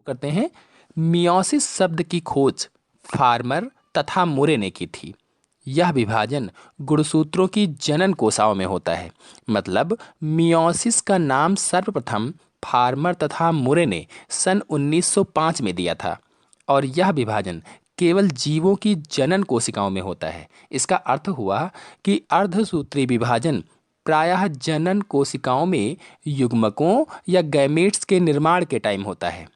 करते हैं। मियोसिस शब्द की खोज फार्मर तथा मुरे ने की थी। यह विभाजन गुणसूत्रों की जनन कोशिकाओं में होता है। मतलब मियोसिस का नाम सर्वप्रथम फार्मर तथा मुरे ने सन 1905 में दिया था और यह विभाजन केवल जीवों की जनन कोशिकाओं में होता है। इसका अर्थ हुआ कि अर्धसूत्री विभाजन प्रायः जनन कोशिकाओं में युग्मकों या गैमेट्स के निर्माण के टाइम होता है।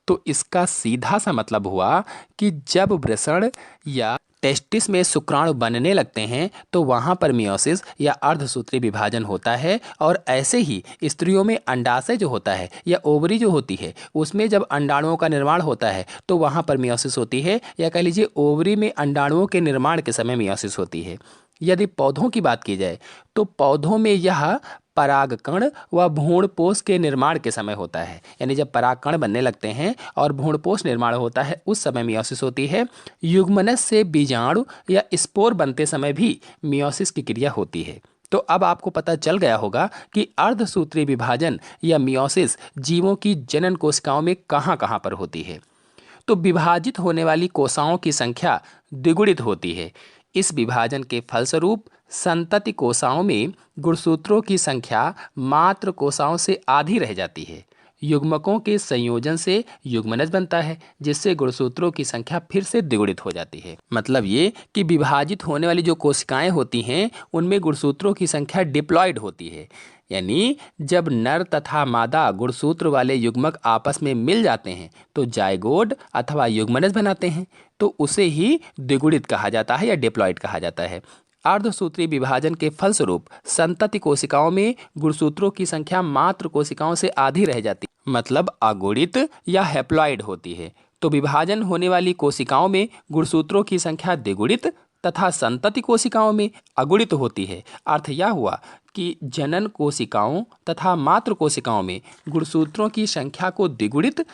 तो इसका सीधा सा मतलब हुआ कि जब वृषण या टेस्टिस में शुक्राणु बनने लगते हैं तो वहाँ पर मियोसिस या अर्धसूत्री विभाजन होता है। और ऐसे ही स्त्रियों में अंडाशय जो होता है या ओवरी जो होती है उसमें जब अंडाणुओं का निर्माण होता है तो वहाँ पर मियोसिस होती है, या कह लीजिए ओवरी में अंडाणुओं के निर्माण के समय मियोसिस होती है। यदि पौधों की बात की जाए तो पौधों में यह परागकण व भ्रूणपोष के निर्माण के समय होता है। यानी जब परागकण बनने लगते हैं और भ्रूणपोष निर्माण होता है उस समय मियोसिस होती है। युग्मनज से बीजाणु या स्पोर बनते समय भी मियोसिस की क्रिया होती है। तो अब आपको पता चल गया होगा कि अर्धसूत्री विभाजन या मियोसिस जीवों की जनन कोशिकाओं में कहाँ कहाँ पर होती है। तो विभाजित होने वाली कोशिकाओं की संख्या द्विगुणित होती है। इस विभाजन के फलस्वरूप संतति कोशिकाओं में गुणसूत्रों की संख्या मात्र कोशिकाओं से आधी रह जाती है। युग्मकों के संयोजन से युग्मनज बनता है जिससे गुणसूत्रों की संख्या फिर से द्विगुणित हो जाती है। मतलब ये कि विभाजित होने वाली जो कोशिकाएं होती हैं उनमें गुणसूत्रों की संख्या डिप्लॉयड होती है। यानी जब नर तथा मादा गुणसूत्र वाले युग्मक आपस में मिल जाते हैं तो जाइगोट अथवा युग्मनज बनाते हैं, तो उसे ही द्विगुणित कहा जाता है या डिप्लॉयड कहा जाता है। अर्धसूत्री विभाजन के फलस्वरूप संतति कोशिकाओं में गुणसूत्रों की संख्या मात्र कोशिकाओं से आधी रह जाती है, मतलब अगुणित या हैप्लॉयड होती है। तो विभाजन होने वाली कोशिकाओं में गुणसूत्रों की संख्या द्विगुणित तथा संतति कोशिकाओं में अगुणित होती है। अर्थ यह हुआ कि जनन कोशिकाओं तथा मात्र कोशिकाओं में गुणसूत्रों की संख्या को द्विगुणित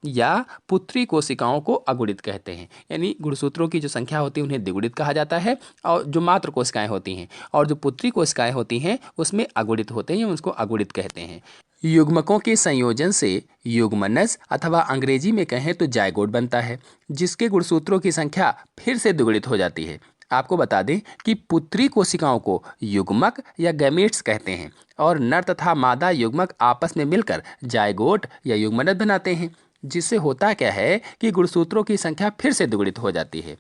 या पुत्री कोशिकाओं को अगुणित कहते हैं। यानी गुणसूत्रों की जो संख्या होती है उन्हें द्विगुणित कहा जाता है, और जो मात्र कोशिकाएं होती हैं और जो पुत्री कोशिकाएं होती हैं उसमें अगुणित होते हैं, उसको अगुणित कहते हैं। युग्मकों के संयोजन से युग्मनज अथवा अंग्रेजी में कहें तो जाइगोट बनता है जिसके गुणसूत्रों की संख्या फिर से द्विगुणित हो जाती है। आपको बता दें कि पुत्री कोशिकाओं को युग्मक या गैमेट्स कहते हैं और नर तथा मादा युग्मक आपस में मिलकर जाइगोट या युग्मनज बनाते हैं, जिससे होता क्या है कि गुणसूत्रों की संख्या फिर से द्विगुणित हो जाती है।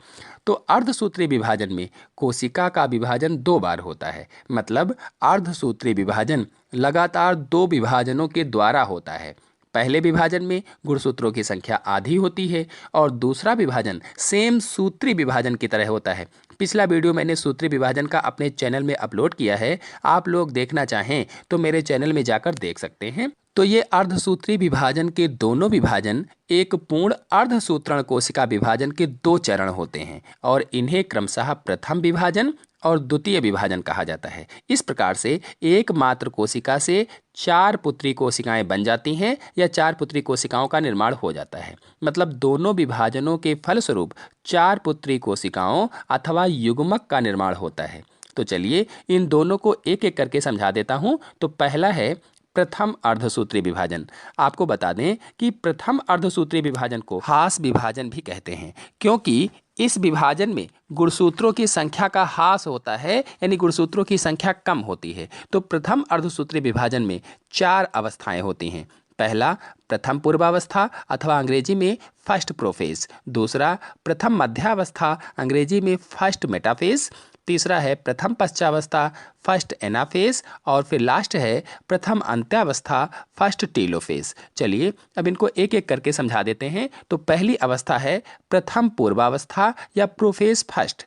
तो अर्धसूत्री विभाजन में कोशिका का विभाजन 2 बार होता है। मतलब अर्धसूत्री विभाजन लगातार 2 विभाजनों के द्वारा होता है। पहले विभाजन में गुणसूत्रों की संख्या आधी होती है और दूसरा विभाजन सेम सूत्री विभाजन की तरह होता है। पिछला वीडियो मैंने सूत्री विभाजन का अपने चैनल में अपलोड किया है, आप लोग देखना चाहें तो मेरे चैनल में जाकर देख सकते हैं। तो ये अर्धसूत्री विभाजन के दोनों विभाजन एक पूर्ण अर्धसूत्रण कोशिका विभाजन के 2 चरण होते हैं और इन्हें क्रमशः प्रथम विभाजन और द्वितीय विभाजन कहा जाता है। इस प्रकार से एकमात्र कोशिका से 4 पुत्री कोशिकाएं बन जाती हैं या 4 पुत्री कोशिकाओं का निर्माण हो जाता है। मतलब दोनों विभाजनों के फलस्वरूप 4 पुत्री कोशिकाओं अथवा युग्मक का निर्माण होता है। तो चलिए इन दोनों को एक एक करके समझा देता हूं। तो पहला है प्रथम अर्धसूत्री विभाजन। आपको बता दें कि प्रथम अर्धसूत्री विभाजन को हास विभाजन भी कहते हैं, क्योंकि इस विभाजन में गुणसूत्रों की संख्या का हास होता है, यानी गुणसूत्रों की संख्या कम होती है। तो प्रथम अर्धसूत्री विभाजन में 4 अवस्थाएं होती हैं। पहला प्रथम पूर्वावस्था अथवा अंग्रेजी में फर्स्ट प्रोफेज, दूसरा प्रथम मध्यावस्था अंग्रेजी में फर्स्ट मेटाफेज, तीसरा है प्रथम पश्चावस्था फर्स्ट एनाफेज, और फिर लास्ट है प्रथम अंत्यावस्था फर्स्ट टेलोफेज। चलिए अब इनको एक एक करके समझा देते हैं। तो पहली अवस्था है प्रथम पूर्वावस्था या प्रोफेज फर्स्ट।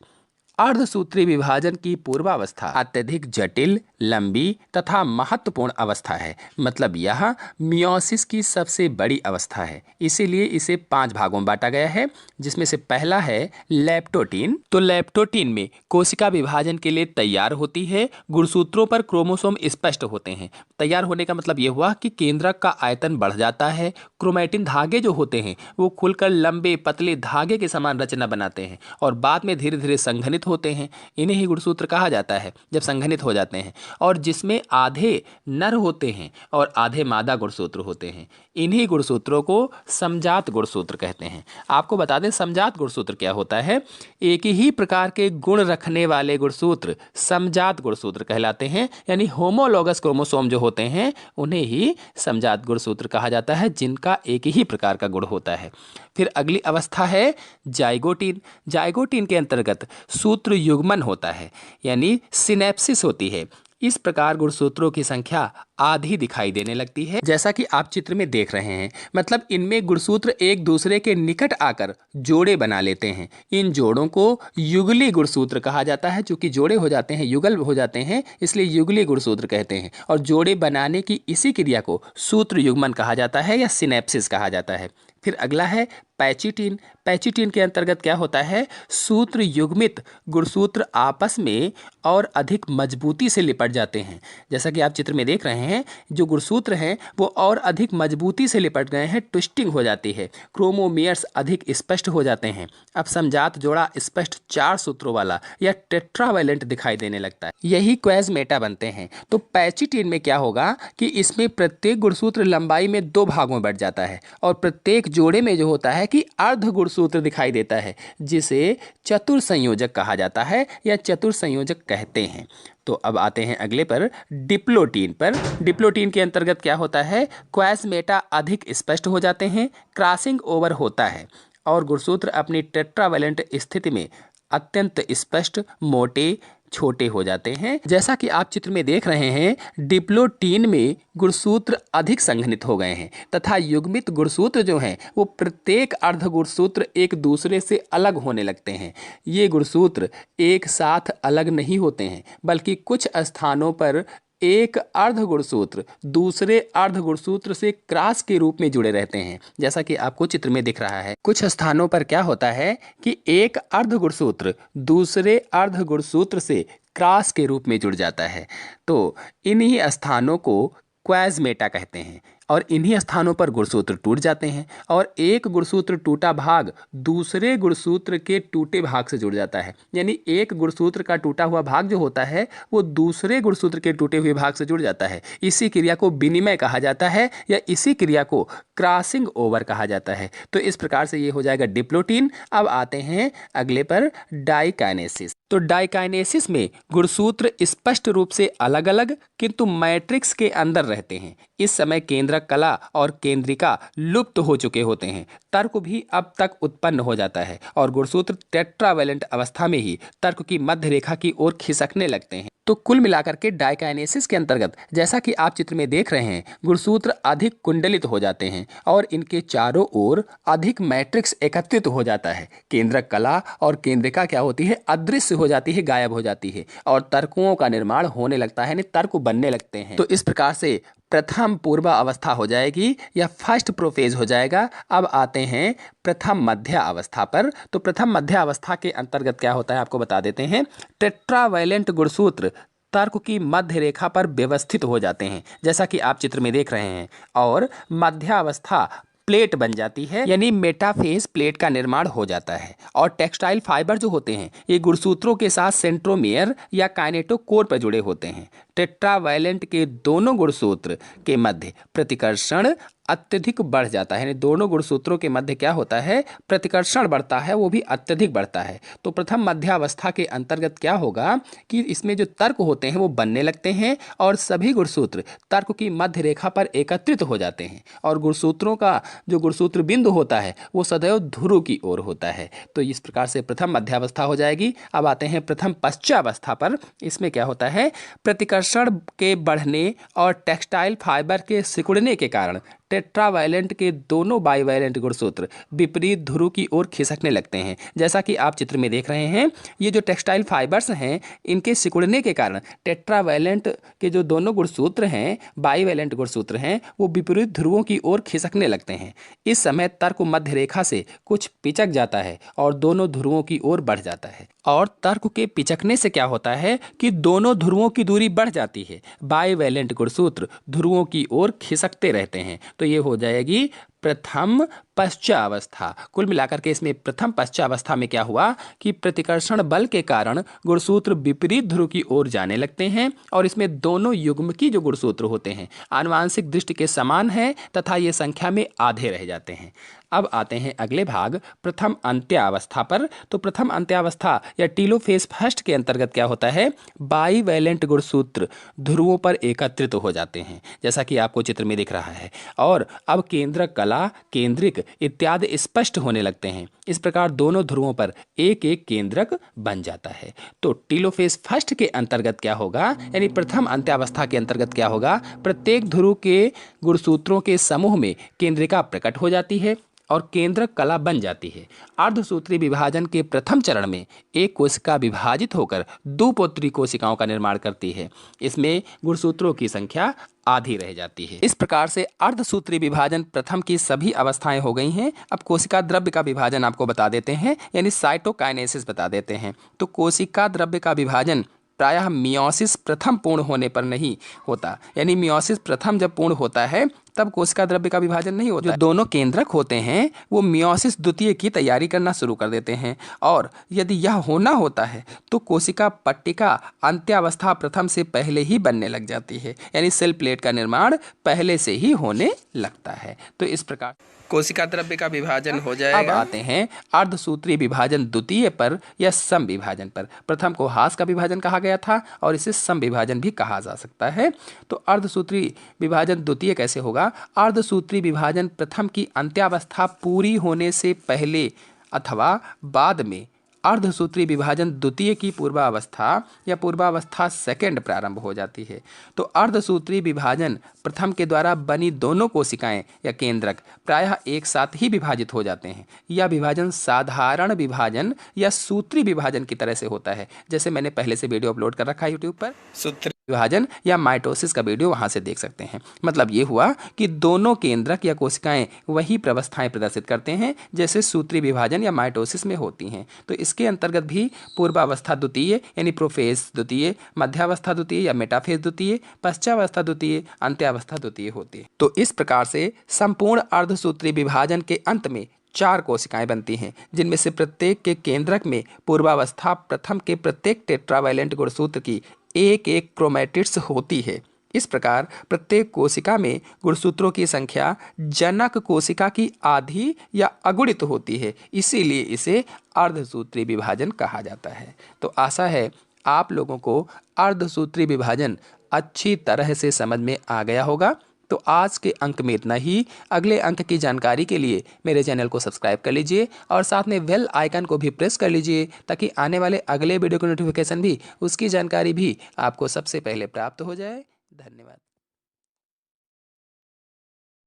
अर्धसूत्री विभाजन की पूर्वावस्था अत्यधिक जटिल, लंबी तथा महत्वपूर्ण अवस्था है। मतलब यह मियोसिस की सबसे बड़ी अवस्था है, इसीलिए इसे 5 भागों में बांटा गया है, जिसमें से पहला है लेप्टोटीन। तो लेप्टोटीन में कोशिका विभाजन के लिए तैयार होती है। गुणसूत्रों पर क्रोमोसोम स्पष्ट होते हैं। तैयार होने का मतलब यह हुआ कि केंद्रक का आयतन बढ़ जाता है। क्रोमैटिन धागे जो होते हैं वो खुलकर लंबे पतले धागे के समान रचना बनाते हैं और बाद में धीरे धीरे संघनित संघनित होते हैं, इन्हें ही गुणसूत्र कहा जाता है जब संघनित हो जाते हैं, और जिसमें आधे नर होते हैं और आधे मादा गुणसूत्र होते हैं, इन्हीं गुणसूत्रों को समजात गुणसूत्र कहते हैं। आपको बता दें समजात गुणसूत्र क्या होता है। एक ही प्रकार के गुण रखने वाले गुणसूत्र समजात गुणसूत्र कहलाते हैं, यानी होमोलॉगस क्रोमोसोम जो होते हैं उन्हें ही समजात गुणसूत्र कहा जाता है, जिनका एक ही प्रकार का गुण होता है। फिर अगली अवस्था है जाइगोटीन। जाइगोटीन के अंतर्गत सूत्र युग्मन होता है, यानी सिनेप्सिस होती है। इस प्रकार गुणसूत्रों की संख्या आधी दिखाई देने लगती है, जैसा कि आप चित्र में देख रहे हैं। मतलब इनमें गुणसूत्र एक दूसरे के निकट आकर जोड़े बना लेते हैं। इन जोड़ों को युगली गुणसूत्र कहा जाता है। चूंकि जोड़े हो जाते हैं, युगल हो जाते हैं, इसलिए युगली गुणसूत्र कहते हैं। और जोड़े बनाने की इसी क्रिया को सूत्र युग्मन कहा जाता है या सिनेप्सिस कहा जाता है। फिर अगला है पैचिटीन। पैचिटीन के अंतर्गत क्या होता है, सूत्र युग्मित गुणसूत्र आपस में और अधिक मजबूती से लिपट जाते हैं। जैसा कि आप चित्र में देख रहे हैं, जो गुणसूत्र हैं वो और अधिक मजबूती से लिपट गए हैं, ट्विस्टिंग हो जाती है, क्रोमोमियर्स अधिक स्पष्ट हो जाते हैं। अब समजात जोड़ा स्पष्ट 4 सूत्रों वाला या टेट्रावैलेंट दिखाई देने लगता है, यही क्वेज़मेटा बनते हैं। तो पैचिटीन में क्या होगा कि इसमें प्रत्येक गुणसूत्र लंबाई में 2 भागों में बढ़ जाता है, और प्रत्येक जोड़े में जो होता है कि अर्ध गुणसूत्र दिखाई देता है, जिसे चतुर संयोजक कहा जाता है या चतुर संयोजक कहते हैं। तो अब आते हैं अगले पर, डिप्लोटीन पर। डिप्लोटीन के अंतर्गत क्या होता है, क्वेज़मेटा अधिक स्पष्ट हो जाते हैं, क्रॉसिंग ओवर होता है, और गुणसूत्र अपनी टेट्रावैलेंट स्थिति में अत्यंत स्पष्ट, मोटे, छोटे हो जाते हैं। जैसा कि आप चित्र में देख रहे हैं, डिप्लोटीन में गुणसूत्र अधिक संघनित हो गए हैं तथा युग्मित गुणसूत्र जो हैं वो प्रत्येक अर्ध गुणसूत्र एक दूसरे से अलग होने लगते हैं। ये गुणसूत्र एक साथ अलग नहीं होते हैं, बल्कि कुछ स्थानों पर एक अर्ध गुणसूत्र दूसरे अर्ध गुणसूत्र से क्रॉस के रूप में जुड़े रहते हैं, जैसा कि आपको चित्र में दिख रहा है। कुछ स्थानों पर क्या होता है कि एक अर्ध गुणसूत्र दूसरे अर्ध गुणसूत्र से क्रॉस के रूप में जुड़ जाता है। तो इन्हीं स्थानों को क्वेज़मेटा कहते हैं, और इन्हीं स्थानों पर गुणसूत्र टूट जाते हैं, और एक गुणसूत्र टूटा भाग दूसरे गुणसूत्र के टूटे भाग से जुड़ जाता है। यानी एक गुणसूत्र का टूटा हुआ भाग जो होता है वो दूसरे गुणसूत्र के टूटे हुए भाग से जुड़ जाता है। इसी क्रिया को विनिमय कहा जाता है, या इसी क्रिया को क्रॉसिंग ओवर कहा जाता है। तो इस प्रकार से ये हो जाएगा डिप्लोटीन। अब आते हैं अगले पर, डाइकाइनेसिस। तो डाइकाइनेसिस में गुणसूत्र स्पष्ट रूप से अलग अलग किंतु मैट्रिक्स के अंदर रहते हैं। इस समय केंद्रक कला और केंद्रिका लुप्त हो चुके होते हैं, तर्क भी अब तक उत्पन्न हो जाता है, और गुणसूत्र टेट्रावैलेंट अवस्था में ही तर्क की मध्य रेखा की ओर खिसकने लगते हैं। तो कुल मिलाकर के डाइकाइनेसिस के अंतर्गत, जैसा कि आप चित्र में देख रहे हैं, गुणसूत्र अधिक कुंडलित हो जाते हैं और इनके चारों ओर अधिक मैट्रिक्स एकत्रित हो जाता है। केंद्रक कला और केंद्रिका क्या होती है, अदृश्य हो जाती है, गायब हो जाती है, और तर्कों का निर्माण होने लगता है, यानी तर्क बनने लगते हैं। तो इस प्रकार से प्रथम पूर्वा अवस्था हो जाएगी या फर्स्ट प्रोफेज हो जाएगा। अब आते हैं प्रथम मध्य अवस्था पर। तो प्रथम मध्य अवस्था के अंतर्गत क्या होता है आपको बता देते हैं। टेट्रावैलेंट गुणसूत्र तर्क की मध्य रेखा पर व्यवस्थित हो जाते हैं, जैसा कि आप चित्र में देख रहे हैं, और मध्यावस्था प्लेट बन जाती है, यानी मेटाफेज प्लेट का निर्माण हो जाता है। और टेक्सटाइल फाइबर जो होते हैं ये गुणसूत्रों के साथ सेंट्रोमियर या काइनेटोकोर पर जुड़े होते हैं। टेट्रावैलेंट के दोनों गुणसूत्र के मध्य प्रतिकर्षण अत्यधिक बढ़ जाता है, यानी दोनों गुणसूत्रों के मध्य क्या होता है, प्रतिकर्षण बढ़ता है, वो भी अत्यधिक बढ़ता है। तो प्रथम मध्यावस्था के अंतर्गत क्या होगा कि इसमें जो तर्क होते हैं वो बनने लगते हैं, और सभी गुणसूत्र तर्क की मध्य रेखा पर एकत्रित हो जाते हैं, और गुणसूत्रों का जो गुणसूत्र बिंदु होता है वो सदैव ध्रुव की ओर होता है। तो इस प्रकार से प्रथम मध्यावस्था हो जाएगी। अब आते हैं प्रथम पश्चावस्था पर। इसमें क्या होता है, प्रतिकर्षण के बढ़ने और टेक्सटाइल फाइबर के सिकुड़ने के कारण टेट्रावैलेंट के दोनों बाइवैलेंट गुणसूत्र विपरीत ध्रुव की ओर खिसकने लगते हैं, जैसा कि आप चित्र में देख रहे हैं। ये जो टेक्सटाइल फाइबर्स हैं इनके सिकुड़ने के कारण टेट्रावैलेंट के जो दोनों गुणसूत्र हैं, बाइवैलेंट गुणसूत्र हैं, वो विपरीत ध्रुवों की ओर खिसकने लगते हैं। इस समय तर्क मध्य रेखा से कुछ पिचक जाता है और दोनों ध्रुवों की ओर बढ़ जाता है। और तर्क के पिचकने से क्या होता है कि दोनों ध्रुवों की दूरी बढ़ जाती है। बाइवैलेंट गुणसूत्र ध्रुवों की ओर खिसकते रहते हैं। तो ये हो जाएगी प्रथम पश्चावस्था। कुल मिलाकर के इसमें प्रथम पश्चावस्था में क्या हुआ कि प्रतिकर्षण बल के कारण गुणसूत्र विपरीत ध्रुव की ओर जाने लगते हैं और इसमें दोनों युग्म की जो गुणसूत्र होते हैं आनुवांशिक दृष्टि के समान है तथा ये संख्या में आधे रह जाते हैं। अब आते हैं अगले भाग प्रथम अंत्यावस्था पर। तो प्रथम अंत्यावस्था या टीलोफेज फर्स्ट के अंतर्गत क्या होता है, बाईवैलेंट गुणसूत्र ध्रुवों पर एकत्रित हो जाते हैं जैसा कि आपको चित्र में दिख रहा है और अब केंद्रक कला, केंद्रिक इत्यादि स्पष्ट होने लगते हैं। इस प्रकार दोनों ध्रुवों पर एक एक केंद्रक बन जाता है। तो टीलोफेज फर्स्ट के अंतर्गत क्या होगा, यानी प्रथम अंत्यावस्था के अंतर्गत क्या होगा, प्रत्येक ध्रुव के गुणसूत्रों के समूह में केंद्रिका प्रकट हो जाती है और केंद्रक कला बन जाती है। अर्धसूत्री विभाजन के प्रथम चरण में एक कोशिका विभाजित होकर द्विपुत्री कोशिकाओं का निर्माण करती है। इसमें गुणसूत्रों की संख्या आधी रह जाती है। इस प्रकार से अर्धसूत्री विभाजन प्रथम की सभी अवस्थाएं हो गई हैं। अब कोशिका द्रव्य का विभाजन आपको बता देते हैं, यानी साइटोकाइनेसिस बता देते हैं। तो कोशिका द्रव्य का विभाजन प्रायः मियोसिस प्रथम पूर्ण होने पर नहीं होता, यानी मियोसिस प्रथम जब पूर्ण होता है तब कोशिका द्रव्य का विभाजन नहीं होता। जो दोनों केंद्रक होते हैं वो मियोसिस द्वितीय की तैयारी करना शुरू कर देते हैं और यदि यह होना होता है तो कोशिका पट्टिका अंत्यावस्था प्रथम से पहले ही बनने लग जाती है, यानी सेल प्लेट का निर्माण पहले से ही होने लगता है। तो इस प्रकार कोशिका द्रव्य का विभाजन हो जाएगा। अब आते हैं अर्धसूत्री विभाजन द्वितीय पर या सम विभाजन पर। प्रथम को हास का विभाजन कहा गया था और इसे सम विभाजन भी कहा जा सकता है। तो अर्धसूत्री विभाजन द्वितीय कैसे होगा, अर्धसूत्री विभाजन प्रथम की अंत्यावस्था पूरी होने से पहले अथवा बाद में अर्धसूत्री विभाजन द्वितीय की पूर्वावस्था या पूर्वावस्था सेकंड प्रारंभ हो जाती है। तो अर्धसूत्री विभाजन प्रथम के द्वारा बनी दोनों कोशिकाएं या केंद्रक प्रायः एक साथ ही विभाजित हो जाते हैं। यह विभाजन साधारण विभाजन या सूत्री विभाजन की तरह से होता है, जैसे मैंने पहले से वीडियो अपलोड कर रखा है यूट्यूब पर। सूत्री विभाजन या माइटोसिस का वीडियो वहां से देख सकते हैं। मतलब ये हुआ कि दोनों केंद्रक या कोशिकाएं वही प्रवस्थाएं प्रदर्शित करते हैं जैसे सूत्री विभाजन या माइटोसिस में होती हैं। तो इसके अंतर्गत भी पूर्वावस्था द्वितीय यानी प्रोफेज द्वितीय, मध्यावस्था द्वितीय या मेटाफेज द्वितीय, पश्चावस्था द्वितीय, अंत्यावस्था द्वितीय होती है। तो इस प्रकार से संपूर्ण अर्धसूत्री विभाजन के अंत में 4 कोशिकाएं बनती हैं, जिनमें से प्रत्येक के केंद्रक में पूर्वावस्था प्रथम के प्रत्येक टेट्रावैलेंट गुणसूत्र की एक एक क्रोमैटिड्स होती है। इस प्रकार प्रत्येक कोशिका में गुणसूत्रों की संख्या जनक कोशिका की आधी या अगुणित होती है, इसीलिए इसे अर्धसूत्री विभाजन कहा जाता है। तो आशा है आप लोगों को अर्धसूत्री विभाजन अच्छी तरह से समझ में आ गया होगा। तो आज के अंक में इतना ही। अगले अंक की जानकारी के लिए मेरे चैनल को सब्सक्राइब कर लीजिए और साथ में बेल आइकन को भी प्रेस कर लीजिए ताकि आने वाले अगले वीडियो की नोटिफिकेशन भी, उसकी जानकारी भी आपको सबसे पहले प्राप्त हो जाए। धन्यवाद।